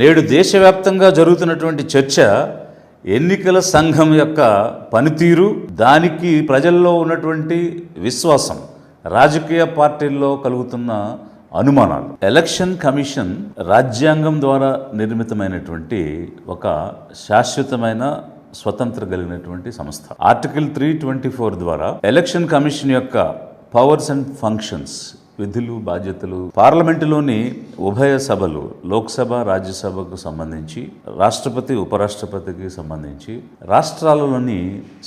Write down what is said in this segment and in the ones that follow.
నేడు దేశవ్యాప్తంగా జరుగుతున్నటువంటి చర్చ ఎన్నికల సంఘం యొక్క పనితీరు, దానికి ప్రజల్లో ఉన్నటువంటి విశ్వాసం, రాజకీయ పార్టీల్లో కలుగుతున్న అనుమానాలు. ఎలక్షన్ కమిషన్ రాజ్యాంగం ద్వారా నిర్మితమైనటువంటి ఒక శాశ్వతమైన స్వతంత్ర కలిగినటువంటి సంస్థ. ఆర్టికల్ 324 ద్వారా ఎలక్షన్ కమిషన్ యొక్క పవర్స్ అండ్ ఫంక్షన్స్, విధులు, బాధ్యతలు, పార్లమెంటులోని ఉభయ సభలు, లోక్సభ, రాజ్యసభకు సంబంధించి, రాష్ట్రపతి, ఉపరాష్ట్రపతికి సంబంధించి, రాష్ట్రాలలోని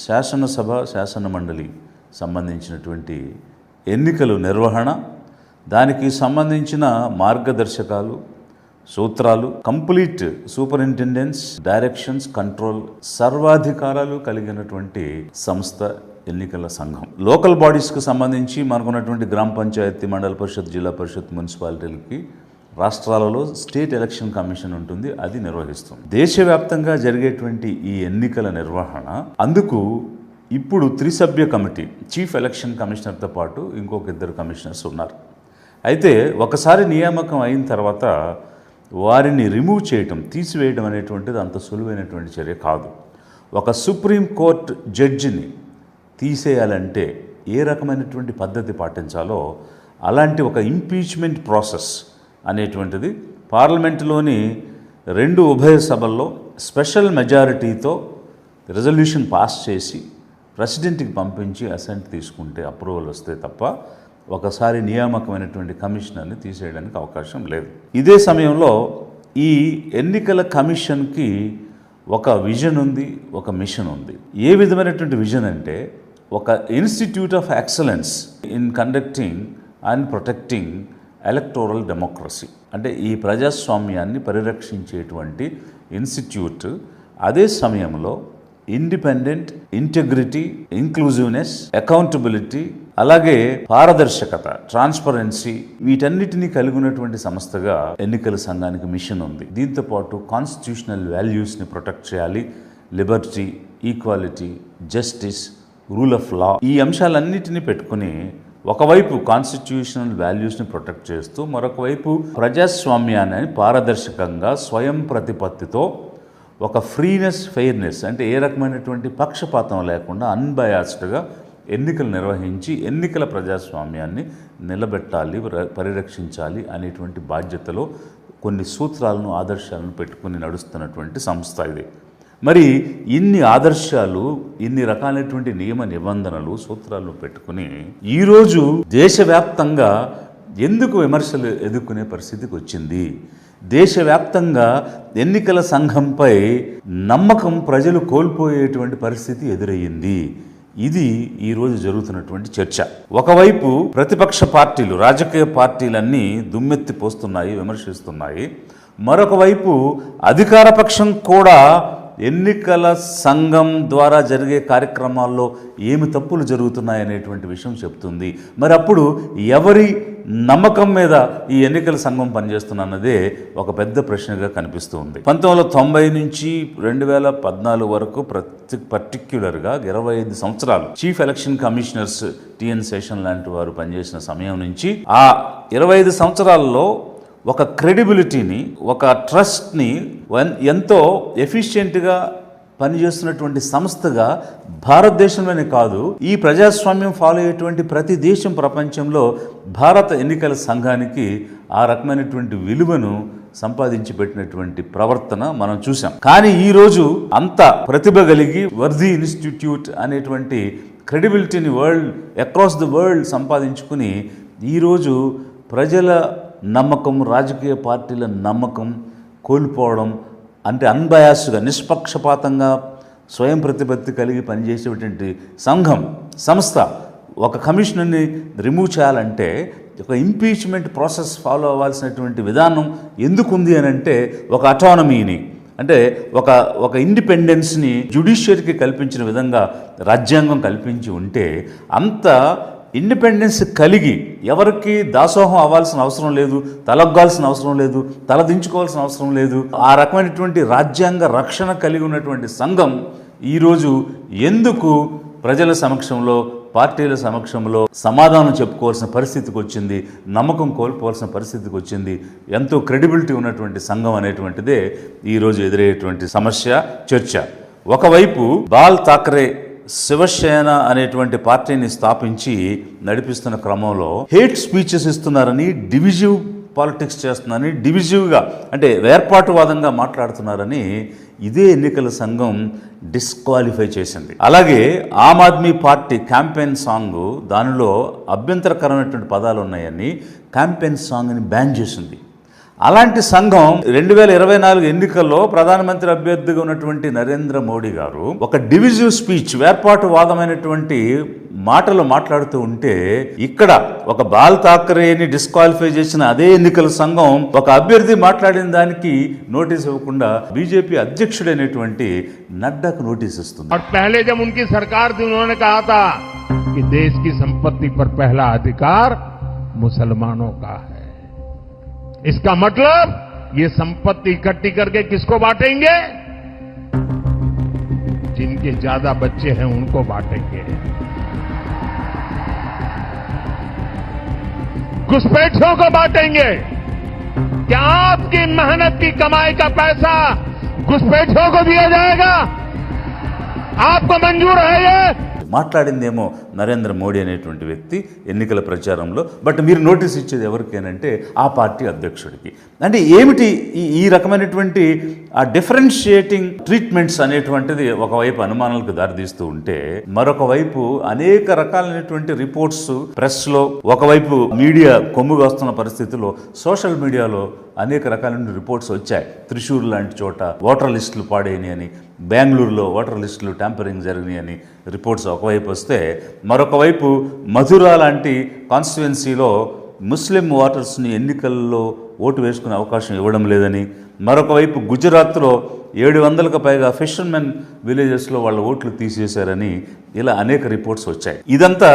శాసనసభ, శాసన మండలి సంబంధించినటువంటి ఎన్నికలు నిర్వహణ, దానికి సంబంధించిన మార్గదర్శకాలు, సూత్రాలు, కంప్లీట్ సూపరింటెండెన్స్, డైరెక్షన్స్, కంట్రోల్, సర్వాధికారాలు కలిగినటువంటి సంస్థ ఎన్నికల సంఘం. లోకల్ బాడీస్కి సంబంధించి మనకున్నటువంటి గ్రామ పంచాయతీ, మండల పరిషత్, జిల్లా పరిషత్, మున్సిపాలిటీలకి రాష్ట్రాలలో స్టేట్ ఎలక్షన్ కమిషన్ ఉంటుంది, అది నిర్వహిస్తుంది. దేశవ్యాప్తంగా జరిగేటువంటి ఈ ఎన్నికల నిర్వహణ, అందుకు ఇప్పుడు 3 సభ్య కమిటీ, చీఫ్ ఎలక్షన్ కమిషనర్తో పాటు ఇంకొక 2 కమిషనర్స్ ఉన్నారు. అయితే ఒకసారి నియామకం అయిన తర్వాత వారిని రిమూవ్ చేయటం, తీసివేయడం అనేటువంటిది అంత సులువైనటువంటి చర్య కాదు. ఒక సుప్రీం కోర్టు జడ్జిని తీసేయాలంటే ఏ రకమైనటువంటి పద్ధతి పాటించాలో అలాంటి ఒక ఇంపీచ్మెంట్ ప్రాసెస్ అనేటువంటిది పార్లమెంటులోని 2 ఉభయ సభల్లో స్పెషల్ మెజారిటీతో రెజల్యూషన్ పాస్ చేసి ప్రెసిడెంట్కి పంపించి అసెంట్ తీసుకుంటే, అప్రూవల్ వస్తే తప్ప ఒకసారి నియామకమైనటువంటి కమిషనర్ని తీసేయడానికి అవకాశం లేదు. ఇదే సమయంలో ఈ ఎన్నికల కమిషన్కి ఒక విజన్ ఉంది, ఒక మిషన్ ఉంది. ఏ విధమైనటువంటి విజన్ అంటే, ఒక institute of excellence in conducting and protecting electoral democracy, అంటే ఈ ప్రజాస్వామ్యాన్ని పరిరక్షించేటువంటి ఇన్స్టిట్యూట్, అదే సమయంలో ఇండిపెండెంట్, ఇంటెగ్రిటీ, ఇంక్లూజివ్నెస్, అకౌంటబిలిటీ, అలాగే పారదర్శకత, ట్రాన్స్పరెన్సీ, వీటన్నిటినీ కలిగి ఉన్నటువంటి సంస్థగా ఎన్నికల సంఘానికి మిషన్ ఉంది. దీంతోపాటు కాన్స్టిట్యూషనల్ వాల్యూస్ని ప్రొటెక్ట్ చేయాలి, Liberty, equality, justice, rule of law, ఈ అంశాలన్నిటినీ పెట్టుకుని ఒకవైపు కాన్స్టిట్యూషనల్ వాల్యూస్ని ప్రొటెక్ట్ చేస్తూ, మరొక వైపు ప్రజాస్వామ్యాన్ని పారదర్శకంగా, స్వయం ప్రతిపత్తితో, ఒక ఫ్రీనెస్, ఫెయిర్నెస్, అంటే ఏ రకమైనటువంటి పక్షపాతం లేకుండా అన్బయాస్డ్గా ఎన్నికలు నిర్వహించి ఎన్నికల ప్రజాస్వామ్యాన్ని నిలబెట్టాలి, పరిరక్షించాలి అనేటువంటి బాధ్యతలో కొన్ని సూత్రాలను, ఆదర్శాలను పెట్టుకుని నడుస్తున్నటువంటి సంస్థ ఇది. మరి ఇన్ని ఆదర్శాలు, ఇన్ని రకాలైనటువంటి నియమ నిబంధనలు, సూత్రాలను పెట్టుకుని ఈరోజు దేశవ్యాప్తంగా ఎందుకు విమర్శలు ఎదుర్కొనే పరిస్థితికి వచ్చింది? దేశవ్యాప్తంగా ఎన్నికల సంఘంపై నమ్మకం ప్రజలు కోల్పోయేటువంటి పరిస్థితి ఎదురయ్యింది. ఇది ఈరోజు జరుగుతున్నటువంటి చర్చ. ఒకవైపు ప్రతిపక్ష పార్టీలు, రాజకీయ పార్టీలన్నీ దుమ్మెత్తి పోస్తున్నాయి, విమర్శిస్తున్నాయి. మరొక వైపు అధికార పక్షం కూడా ఎన్నికల సంఘం ద్వారా జరిగే కార్యక్రమాల్లో ఏమి తప్పులు జరుగుతున్నాయనేటువంటి విషయం చెప్తుంది. మరి అప్పుడు ఎవరి నమ్మకం మీద ఈ ఎన్నికల సంఘం పనిచేస్తున్నదే ఒక పెద్ద ప్రశ్నగా కనిపిస్తుంది. 1990 నుంచి 2014 వరకు పర్టిక్యులర్గా 25 సంవత్సరాలు chief election commissioners TN Seshan లాంటి వారు పనిచేసిన సమయం నుంచి ఆ 25 సంవత్సరాల్లో ఒక క్రెడిబిలిటీని, ఒక ట్రస్ట్ని ఎంతో ఎఫిషియెంట్గా పనిచేస్తున్నటువంటి సంస్థగా భారతదేశంలోనే కాదు, ఈ ప్రజాస్వామ్యం ఫాలో అయ్యేటువంటి ప్రతి దేశం ప్రపంచంలో భారత ఎన్నికల సంఘానికి ఆ రకమైనటువంటి విలువను సంపాదించి పెట్టినటువంటి ప్రవర్తన మనం చూసాం. కానీ ఈరోజు అంత ప్రతిభ కలిగి వర్ధీ ఇన్స్టిట్యూట్ అనేటువంటి క్రెడిబిలిటీని అక్రాస్ ది వరల్డ్ సంపాదించుకుని ఈరోజు ప్రజల నమ్మకం, రాజకీయ పార్టీల నమ్మకం కోల్పోవడం, అంటే అన్బయాస్డ్గా, నిష్పక్షపాతంగా, స్వయం ప్రతిపత్తి కలిగి పనిచేసేటువంటి సంస్థ ఒక కమిషనర్ని రిమూవ్ చేయాలంటే ఒక ఇంపీచ్మెంట్ ప్రాసెస్ ఫాలో అవ్వాల్సినటువంటి విధానం ఎందుకుంది అని అంటే, ఒక అటానమీని, అంటే ఒక ఇండిపెండెన్స్ని జ్యుడిషియరీకి కల్పించిన విధంగా రాజ్యాంగం కల్పించి ఉంటే, అంత ఇండిపెండెన్స్ కలిగి ఎవరికి దాసోహం అవ్వాల్సిన అవసరం లేదు, తలొగ్గాల్సిన అవసరం లేదు, తలదించుకోవాల్సిన అవసరం లేదు, ఆ రకమైనటువంటి రాజ్యాంగ రక్షణ కలిగి ఉన్నటువంటి సంఘం ఈరోజు ఎందుకు ప్రజల సమక్షంలో పార్టీల సమక్షంలో సమాధానం చెప్పుకోవాల్సిన పరిస్థితికి వచ్చింది, నమ్మకం కోల్పోవాల్సిన పరిస్థితికి వచ్చింది. ఎంతో క్రెడిబిలిటీ ఉన్నటువంటి సంఘం అనేటువంటిదే ఈరోజు ఎదురయ్యేటువంటి సమస్య, చర్చ. ఒకవైపు బాల్ ఠాక్రే శివసేన అనేటువంటి పార్టీని స్థాపించి నడిపిస్తున్న క్రమంలో హేట్ స్పీచెస్ ఇస్తున్నారని, డివిజివ్ పాలిటిక్స్ చేస్తున్నారని, డివిజివ్గా అంటే వేర్పాటువాదంగా మాట్లాడుతున్నారని ఇదే ఎన్నికల సంఘం డిస్క్వాలిఫై చేసింది. అలాగే Aam Aadmi party campaign song, దానిలో అభ్యంతరకరమైనటువంటి పదాలు ఉన్నాయని క్యాంపెయిన్ సాంగ్ని బ్యాన్ చేసింది. అలాంటి సంఘం 2024 ఎన్నికల్లో ప్రధానమంత్రి అభ్యర్థిగా ఉన్నటువంటి నరేంద్ర మోడీ గారు ఒక డివిజివ్ స్పీచ్, వేర్పాటువాదమైనటువంటి మాటలు మాట్లాడుతూ ఉంటే, ఇక్కడ ఒక బాల్ ఠాక్రేని డిస్క్వాలిఫై చేసిన అదే ఎన్నికల సంఘం ఒక అభ్యర్థి మాట్లాడిన దానికి నోటీస్ ఇవ్వకుండా బీజేపీ అధ్యక్షుడైనటువంటి నడ్డాకు నోటీస్ ఇస్తుంది. पहले जब उनकी सरकार थी उन्होंने कहा था कि देश की संपत्ति पर पहला अधिकार मुसलमानों का है। इसका मतलब ये संपत्ति इकट्ठी करके किसको बांटेंगे? जिनके ज्यादा बच्चे हैं उनको बांटेंगे। घुसपैठियों को बांटेंगे। क्या आपकी मेहनत की कमाई का पैसा घुसपैठियों को दिया जाएगा? आपको मंजूर है ये? మాట్లాడిందేమో నరేంద్ర మోడీ అనేటువంటి వ్యక్తి ఎన్నికల ప్రచారంలో, బట్ మీరు నోటీస్ ఇచ్చేది ఎవరికేనంటే ఆ పార్టీ అధ్యక్షుడికి. అంటే ఏమిటి ఈ రకమైనటువంటి ఆ డిఫరెన్షియేటింగ్ ట్రీట్మెంట్స్ అనేటువంటిది ఒకవైపు అనుమానాలకు దారితీస్తూ ఉంటే, మరొక వైపు అనేక రకాలైనటువంటి రిపోర్ట్స్ ప్రెస్లో, ఒకవైపు మీడియా కొమ్ముగా వస్తున్న పరిస్థితుల్లో సోషల్ మీడియాలో అనేక రకాలైన రిపోర్ట్స్ వచ్చాయి. త్రిశూర్ లాంటి చోట ఓటర్ లిస్టులు పాడైనవి అని, బెంగళూరులో ఓటర్ లిస్టులు ట్యాంపరింగ్ జరిగినాయి అని రిపోర్ట్స్ ఒకవైపు వస్తే, మరొక వైపు మధుర లాంటి కాన్స్టిట్యుయెన్సీలో ముస్లిం ఓటర్స్ని ఎన్నికల్లో ఓటు వేసుకునే అవకాశం ఇవ్వడం లేదని, మరొక వైపు గుజరాత్లో 700కు పైగా ఫిషర్మెన్ విలేజెస్లో వాళ్ళ ఓట్లు తీసేశారని, ఇలా అనేక రిపోర్ట్స్ వచ్చాయి. ఇదంతా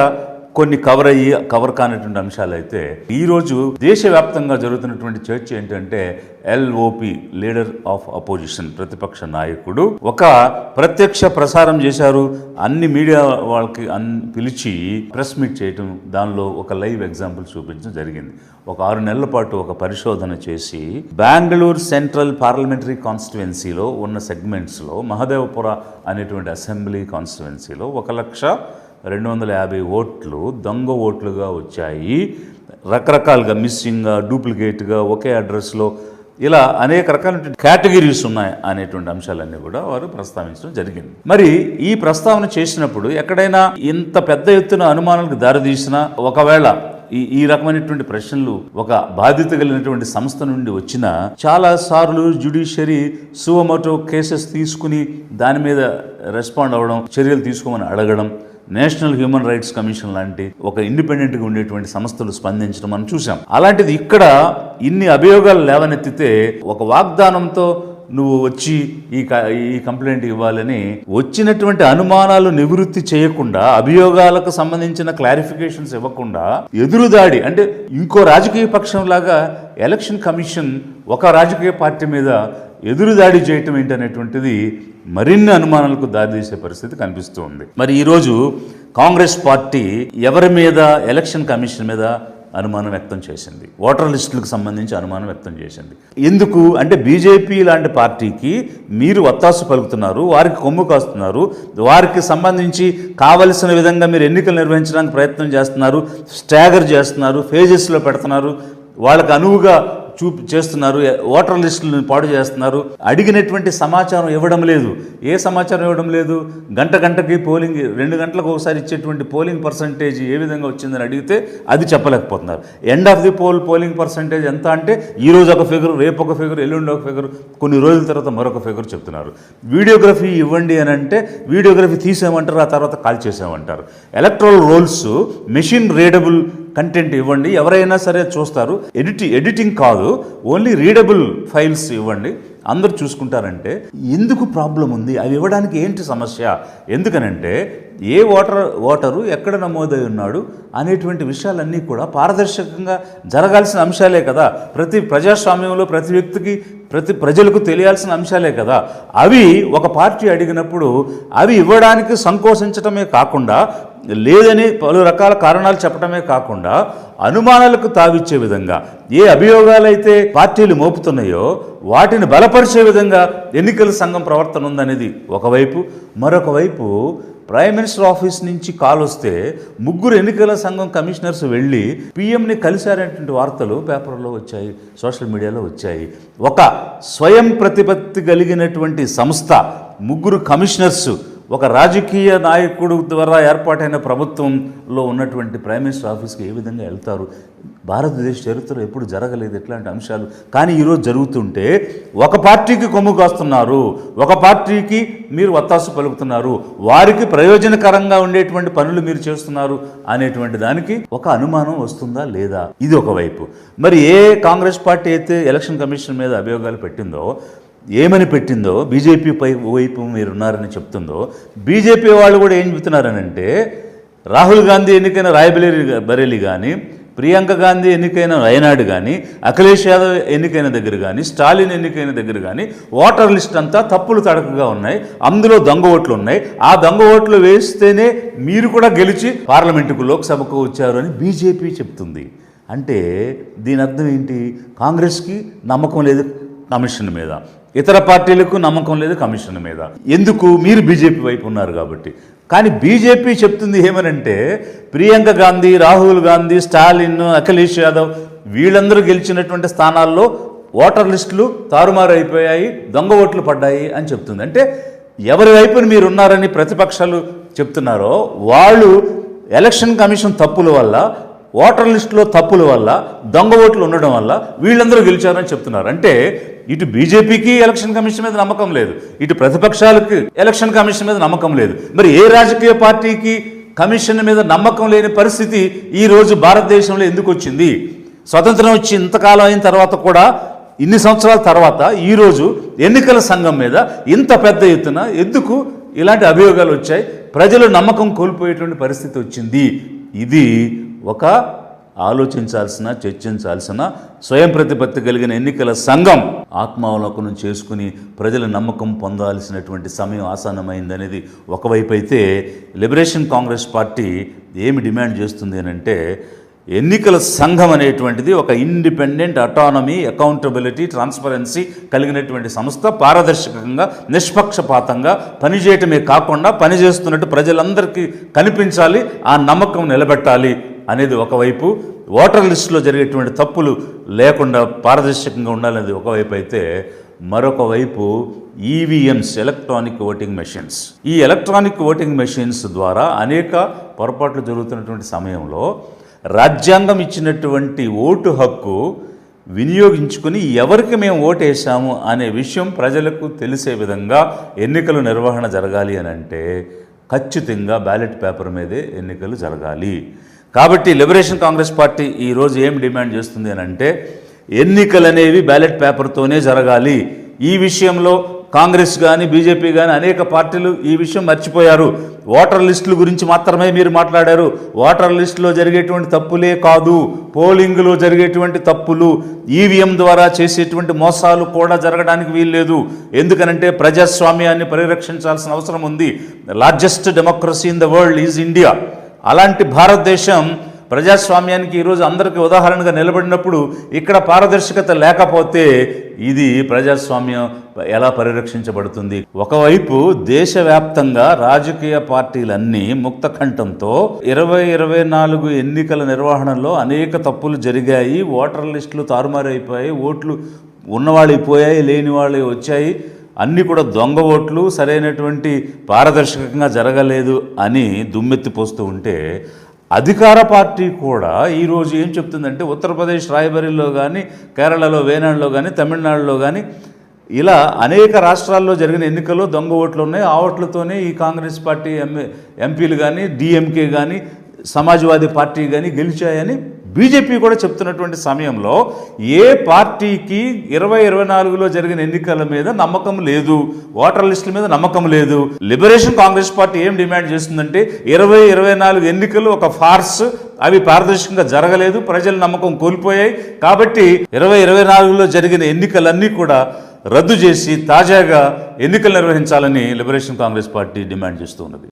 కొన్ని కవర్ కానటువంటి అంశాలు అయితే, ఈరోజు దేశవ్యాప్తంగా జరుగుతున్నటువంటి చర్చ ఏంటంటే, ఎల్ఓపి లీడర్ ఆఫ్ అపోజిషన్, ప్రతిపక్ష నాయకుడు ఒక ప్రత్యక్ష ప్రసారం చేశారు. అన్ని మీడియా వాళ్ళకి పిలిచి ప్రెస్ మీట్ చేయటం, దానిలో ఒక లైవ్ ఎగ్జాంపుల్ చూపించడం జరిగింది. ఒక 6 నెలల పాటు ఒక పరిశోధన చేసి బెంగళూరు సెంట్రల్ పార్లమెంటరీ కాన్స్టిట్యుయెన్సీలో ఉన్న సెగ్మెంట్స్లో మహదేవపుర అనేటువంటి అసెంబ్లీ కాన్స్టిట్యుయెన్సీలో 1,250,000 ఓట్లు దొంగ ఓట్లుగా వచ్చాయి. రకరకాలుగా మిస్సింగ్గా, డూప్లికేట్గా, ఒకే అడ్రస్లో, ఇలా అనేక రకాల కేటగిరీస్ ఉన్నాయి అనేటువంటి అంశాలన్నీ కూడా వారు ప్రస్తావించడం జరిగింది. మరి ఈ ప్రస్తావన చేసినప్పుడు ఎక్కడైనా ఇంత పెద్ద ఎత్తున అనుమానాలకు దారితీసినా, ఒకవేళ ఈ రకమైనటువంటి ప్రశ్నలు ఒక బాధ్యత కలిగినటువంటి సంస్థ నుండి వచ్చిన, చాలా సార్లు జ్యుడిషియరీ సువమోటో కేసెస్ తీసుకుని దాని మీద రెస్పాండ్ అవ్వడం, చర్యలు తీసుకోమని అడగడం, నేషనల్ హ్యూమన్ రైట్స్ కమిషన్ లాంటి ఒక ఇండిపెండెంట్గా ఉండేటువంటి సంస్థలు స్పందించడం మనం చూసాం. అలాంటిది ఇక్కడ ఇన్ని అభియోగాలు లేవనెత్తితే, ఒక వాగ్దానంతో నువ్వు వచ్చి ఈ కంప్లైంట్ ఇవ్వాలని వచ్చినటువంటి అనుమానాలు నివృత్తి చేయకుండా, అభియోగాలకు సంబంధించిన క్లారిఫికేషన్స్ ఇవ్వకుండా ఎదురుదాడి, అంటే ఇంకో రాజకీయ పక్షం లాగా ఎలక్షన్ కమిషన్ ఒక రాజకీయ పార్టీ మీద ఎదురుదాడి చేయటం ఏంటనేటువంటిది మరిన్ని అనుమానాలకు దారితీసే పరిస్థితి కనిపిస్తూ ఉంది. మరి ఈరోజు కాంగ్రెస్ పార్టీ ఎవరి మీద, ఎలక్షన్ కమిషన్ మీద అనుమానం వ్యక్తం చేసింది, ఓటర్ లిస్టులకు సంబంధించి అనుమానం వ్యక్తం చేసింది. ఎందుకు అంటే, బీజేపీ లాంటి పార్టీకి మీరు ఒత్తాసు పలుకుతున్నారు, వారికి కొమ్ము కాస్తున్నారు, వారికి సంబంధించి కావలసిన విధంగా మీరు ఎన్నికలు నిర్వహించడానికి ప్రయత్నం చేస్తున్నారు, స్టాగర్ చేస్తున్నారు, ఫేజెస్లో పెడుతున్నారు, వాళ్ళకు అనువుగా చేస్తున్నారు, ఓటర్ లిస్టులను పాడు చేస్తున్నారు. అడిగినటువంటి సమాచారం ఇవ్వడం లేదు. ఏ సమాచారం ఇవ్వడం లేదు? గంటకి పోలింగ్, 2 గంటలకు ఒకసారి ఇచ్చేటువంటి పోలింగ్ పర్సంటేజ్ ఏ విధంగా వచ్చిందని అడిగితే అది చెప్పలేకపోతున్నారు. End of the polling percentage ఎంత అంటే, ఈరోజు ఒక ఫిగర్, రేపు ఒక ఫిగర్, ఎల్లుండి ఒక ఫిగర్, కొన్ని రోజుల తర్వాత మరొక ఫిగర్ చెప్తున్నారు. వీడియోగ్రఫీ ఇవ్వండి అని అంటే వీడియోగ్రఫీ తీసేయమంటారు, ఆ తర్వాత కాల్ చేసేయమంటారు. Electoral rolls machine readable content ఇవ్వండి, ఎవరైనా సరే చూస్తారు. ఎడిటింగ్ కాదు, ఓన్లీ రీడబుల్ ఫైల్స్ ఇవ్వండి, అందరూ చూసుకుంటారంటే ఎందుకు ప్రాబ్లం ఉంది? అవి ఇవ్వడానికి ఏంటి సమస్య? ఎందుకనంటే, ఏ ఓటరు ఎక్కడ నమోదై ఉన్నాడు అనేటువంటి విషయాలన్నీ కూడా పారదర్శకంగా జరగాల్సిన అంశాలే కదా. ప్రతి ప్రజాస్వామ్యంలో ప్రతి వ్యక్తికి ప్రజలకు తెలియాల్సిన అంశాలే కదా. అవి ఒక పార్టీ అడిగినప్పుడు అవి ఇవ్వడానికి సంకోచించటమే కాకుండా, లేదని పలు రకాల కారణాలు చెప్పడమే కాకుండా, అనుమానాలకు తావిచ్చే విధంగా ఏ అభియోగాలైతే పార్టీలు మోపుతున్నాయో వాటిని బలపరిచే విధంగా ఎన్నికల సంఘం ప్రవర్తన ఉందనేది ఒకవైపు. మరొక వైపు ప్రైమ్ మినిస్టర్ ఆఫీస్ నుంచి కాల్ వస్తే 3 ఎన్నికల సంఘం కమిషనర్స్ వెళ్ళి పీఎంని కలిశారనేటువంటి వార్తలు పేపర్లో వచ్చాయి, సోషల్ మీడియాలో వచ్చాయి. ఒక స్వయం ప్రతిపత్తి కలిగినటువంటి సంస్థ 3 కమిషనర్స్ ఒక రాజకీయ నాయకుడు ద్వారా ఏర్పాటైన ప్రభుత్వంలో ఉన్నటువంటి ప్రైమ్ మినిస్టర్ ఆఫీస్కి ఏ విధంగా వెళ్తారు? భారతదేశ చరిత్రలో ఎప్పుడు జరగలేదు ఇట్లాంటి అంశాలు. కానీ ఈరోజు జరుగుతుంటే ఒక పార్టీకి కొమ్ము కాస్తున్నారు, ఒక పార్టీకి మీరు వత్తాసు పలుకుతున్నారు, వారికి ప్రయోజనకరంగా ఉండేటువంటి పనులు మీరు చేస్తున్నారు అనేటువంటి దానికి ఒక అనుమానం వస్తుందా లేదా? ఇది ఒకవైపు. మరి ఏ కాంగ్రెస్ పార్టీ అయితే ఎలక్షన్ కమిషన్ మీద అభియోగాలు పెట్టిందో, ఏమని పెట్టిందో, బీజేపీ వైపు మీరున్నారని చెప్తుందో, బీజేపీ వాళ్ళు కూడా ఏం చెబుతున్నారనంటే, రాహుల్ గాంధీ ఎన్నికైన రాయ్బరేలీ కానీ, ప్రియాంక గాంధీ ఎన్నికైన వయనాడు కానీ, అఖిలేష్ యాదవ్ ఎన్నికైన దగ్గర కానీ, స్టాలిన్ ఎన్నికైన దగ్గర కానీ ఓటర్ లిస్ట్ అంతా తప్పులు తడకగా ఉన్నాయి, అందులో దొంగ ఓట్లు ఉన్నాయి. ఆ దొంగ ఓట్లు వేస్తేనే మీరు కూడా గెలిచి పార్లమెంటుకు, లోక్సభకు వచ్చారు అని బీజేపీ చెప్తుంది. అంటే దీని అర్థం ఏంటి? కాంగ్రెస్కి నమ్మకం లేదు కమిషన్ మీద, ఇతర పార్టీలకు నమ్మకం లేదు కమిషన్ మీద. ఎందుకు? మీరు బీజేపీ వైపు ఉన్నారు కాబట్టి. కానీ బీజేపీ చెప్తుంది ఏమనంటే, ప్రియాంక గాంధీ, రాహుల్ గాంధీ, స్టాలిన్, అఖిలేష్ యాదవ్ వీళ్ళందరూ గెలిచినటువంటి స్థానాల్లో ఓటర్ లిస్టులు తారుమారు అయిపోయాయి, దొంగ ఓట్లు పడ్డాయి అని చెప్తుంది. అంటే ఎవరి వైపున మీరు ఉన్నారని ప్రతిపక్షాలు చెప్తున్నారో వాళ్ళు ఎలక్షన్ కమిషన్ తప్పుల వల్ల, ఓటర్ లిస్టులో తప్పుల వల్ల, దొంగ ఓట్లు ఉండడం వల్ల వీళ్ళందరూ గెలిచారని చెప్తున్నారు. అంటే ఇటు బీజేపీకి ఎలక్షన్ కమిషన్ మీద నమ్మకం లేదు, ఇటు ప్రతిపక్షాలకు ఎలక్షన్ కమిషన్ మీద నమ్మకం లేదు. మరి ఏ రాజకీయ పార్టీకి కమిషన్ మీద నమ్మకం లేని పరిస్థితి ఈరోజు భారతదేశంలో ఎందుకు వచ్చింది? స్వతంత్రం వచ్చి ఇంతకాలం అయిన తర్వాత కూడా, ఇన్ని సంవత్సరాల తర్వాత ఈరోజు ఎన్నికల సంఘం మీద ఇంత పెద్ద ఎత్తున ఎందుకు ఇలాంటి అభియోగాలు వచ్చాయి? ప్రజలు నమ్మకం కోల్పోయేటువంటి పరిస్థితి వచ్చింది. ఇది ఒక ఆలోచించాల్సిన, చర్చించాల్సిన, స్వయం ప్రతిపత్తి కలిగిన ఎన్నికల సంఘం ఆత్మావలోకనం చేసుకుని ప్రజల నమ్మకం పొందాల్సినటువంటి సమయం ఆసన్నమైందనేది ఒకవైపు అయితే, లిబరేషన్ కాంగ్రెస్ పార్టీ ఏమి డిమాండ్ చేస్తుంది అనంటే, ఎన్నికల సంఘం అనేటువంటిది ఒక ఇండిపెండెంట్, అటానమీ, అకౌంటబిలిటీ, ట్రాన్స్పరెన్సీ కలిగినటువంటి సంస్థ, పారదర్శకంగా, నిష్పక్షపాతంగా పనిచేయటమే కాకుండా పనిచేస్తున్నట్టు ప్రజలందరికీ కనిపించాలి, ఆ నమ్మకం నిలబెట్టాలి అనేది ఒకవైపు. ఓటర్ లిస్టులో జరిగేటువంటి తప్పులు లేకుండా పారదర్శకంగా ఉండాలనేది ఒకవైపు అయితే, మరొక వైపు ఈవీఎంస్, ఎలక్ట్రానిక్ ఓటింగ్ మెషిన్స్. ఈ ఎలక్ట్రానిక్ ఓటింగ్ మెషిన్స్ ద్వారా అనేక పొరపాట్లు జరుగుతున్నటువంటి సమయంలో రాజ్యాంగం ఇచ్చినటువంటి ఓటు హక్కు వినియోగించుకుని ఎవరికి మేము ఓటేసాము అనే విషయం ప్రజలకు తెలిసే విధంగా ఎన్నికల నిర్వహణ జరగాలి అని అంటే ఖచ్చితంగా బ్యాలెట్ పేపర్ మీదే ఎన్నికలు జరగాలి. కాబట్టి లిబరేషన్ కాంగ్రెస్ పార్టీ ఈరోజు ఏం డిమాండ్ చేస్తుంది అని అంటే, ఎన్నికలు అనేవి బ్యాలెట్ పేపర్తోనే జరగాలి. ఈ విషయంలో కాంగ్రెస్ కానీ, బీజేపీ కానీ అనేక పార్టీలు ఈ విషయం మర్చిపోయారు. ఓటర్ లిస్టుల గురించి మాత్రమే మీరు మాట్లాడారు. ఓటర్ లిస్టులో జరిగేటువంటి తప్పులే కాదు, పోలింగ్లో జరిగేటువంటి తప్పులు, ఈవీఎం ద్వారా చేసేటువంటి మోసాలు కూడా జరగడానికి వీల్లేదు. ఎందుకనంటే ప్రజాస్వామ్యాన్ని పరిరక్షించాల్సిన అవసరం ఉంది. Largest democracy in the world is India. అలాంటి భారతదేశం ప్రజాస్వామ్యానికి ఈరోజు అందరికీ ఉదాహరణగా నిలబడినప్పుడు ఇక్కడ పారదర్శకత లేకపోతే ఇది ప్రజాస్వామ్యం ఎలా పరిరక్షించబడుతుంది? ఒకవైపు దేశవ్యాప్తంగా రాజకీయ పార్టీలన్నీ ముక్తకంఠంతో 2024 ఎన్నికల నిర్వహణలో అనేక తప్పులు జరిగాయి, ఓటర్ లిస్టులు తారుమారైపోయాయి, ఓట్లు ఉన్నవాళ్ళు పోయాయి, లేని వాళ్ళు వచ్చాయి, అన్నీ కూడా దొంగ ఓట్లు, సరైనటువంటి పారదర్శకంగా జరగలేదు అని దుమ్మెత్తిపోస్తూ ఉంటే, అధికార పార్టీ కూడా ఈరోజు ఏం చెప్తుందంటే, ఉత్తరప్రదేశ్ రాయ్బరేలీలో కానీ, కేరళలో వేనాడులో కానీ, తమిళనాడులో కానీ ఇలా అనేక రాష్ట్రాల్లో జరిగిన ఎన్నికల్లో దొంగ ఓట్లు ఉన్నాయి. ఆ ఓట్లతోనే ఈ కాంగ్రెస్ పార్టీ ఎంపీలు కానీ, డిఎంకే కానీ, సమాజ్వాదీ పార్టీ కానీ గెలిచాయని బీజేపీ కూడా చెప్తున్నటువంటి సమయంలో ఏ పార్టీకి 2024లో జరిగిన ఎన్నికల మీద నమ్మకం లేదు, ఓటర్ లిస్టుల మీద నమ్మకం లేదు. లిబరేషన్ కాంగ్రెస్ పార్టీ ఏం డిమాండ్ చేస్తుందంటే 2024 ఎన్నికలు ఒక ఫార్స్, అవి పారదర్శకంగా జరగలేదు, ప్రజల నమ్మకం కోల్పోయాయి. కాబట్టి 2024లో జరిగిన ఎన్నికలన్నీ కూడా రద్దు చేసి తాజాగా ఎన్నికలు నిర్వహించాలని లిబరేషన్ కాంగ్రెస్ పార్టీ డిమాండ్ చేస్తూ ఉన్నది.